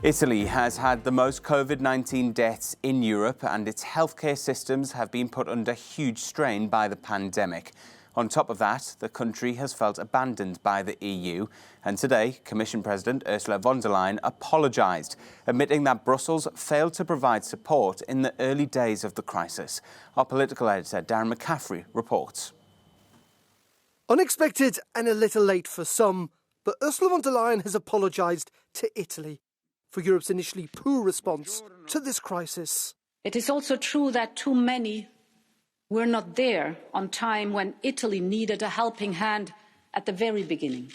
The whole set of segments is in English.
Italy has had the most COVID-19 deaths in Europe, and its healthcare systems have been put under huge strain by the pandemic. On top of that, the country has felt abandoned by the EU. And today, Commission President Ursula von der Leyen apologised, admitting that Brussels failed to provide support in the early days of the crisis. Our political editor, Darren McCaffrey, reports. Unexpected and a little late for some, but Ursula von der Leyen has apologised to Italy for Europe's initially poor response to this crisis. It is also true that too many were not there on time when Italy needed a helping hand at the very beginning.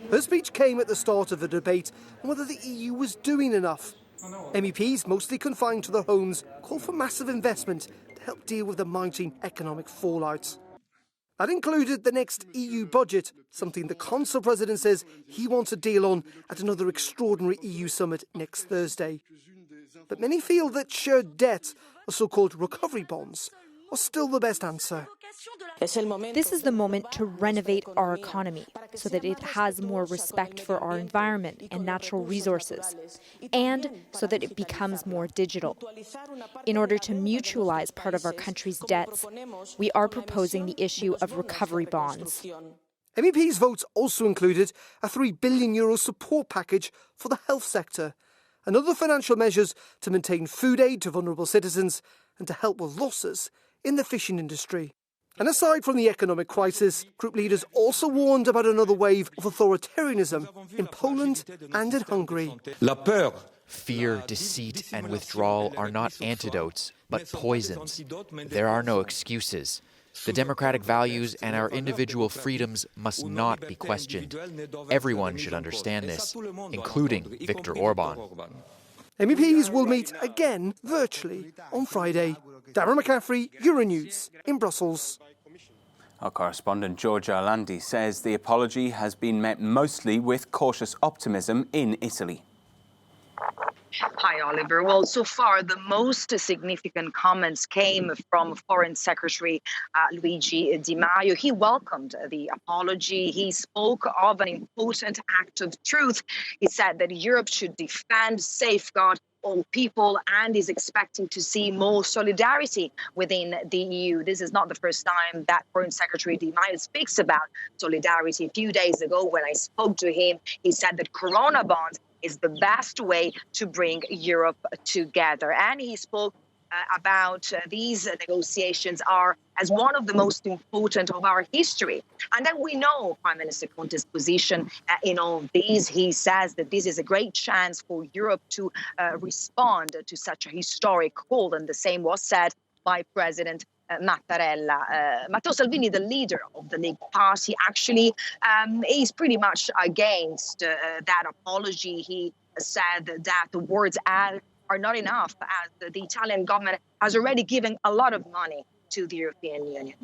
Her speech came at the start of a debate on whether the EU was doing enough. MEPs, mostly confined to their homes, called for massive investment to help deal with the mounting economic fallout. That included the next EU budget, something the Council President says he wants a deal on at another extraordinary EU summit next Thursday. But many feel that shared debt, or so-called recovery bonds, are still the best answer. This is the moment to renovate our economy so that it has more respect for our environment and natural resources, and so that it becomes more digital. In order to mutualize part of our country's debts, we are proposing the issue of recovery bonds. MEPs' votes also included a €3 billion support package for the health sector and other financial measures to maintain food aid to vulnerable citizens and to help with losses in the fishing industry. And aside from the economic crisis, group leaders also warned about another wave of authoritarianism in Poland and in Hungary. Fear, deceit, and withdrawal are not antidotes, but poisons. There are no excuses. The democratic values and our individual freedoms must not be questioned. Everyone should understand this, including Viktor Orban. MEPs will meet again virtually on Friday. Darren McCaffrey, Euronews in Brussels. Our correspondent Georgia Orlandi says the apology has been met mostly with cautious optimism in Italy. Hi, Oliver. Well, so far, the most significant comments came from Foreign Secretary Luigi Di Maio. He welcomed the apology. He spoke of an important act of truth. He said that Europe should defend, safeguard all people, and is expecting to see more solidarity within the EU. This is not the first time that Foreign Secretary Di Maio speaks about solidarity. A few days ago, when I spoke to him, he said that Corona bonds is the best way to bring Europe together. And he spoke about these negotiations are as one of the most important of our history. And then we know Prime Minister Conte's position in all these. He says that this is a great chance for Europe to respond to such a historic call. And the same was said by President Mattarella. Matteo Salvini, the leader of the Lega Party, actually is pretty much against that apology. He said that the words are not enough, as the Italian government has already given a lot of money to the European Union.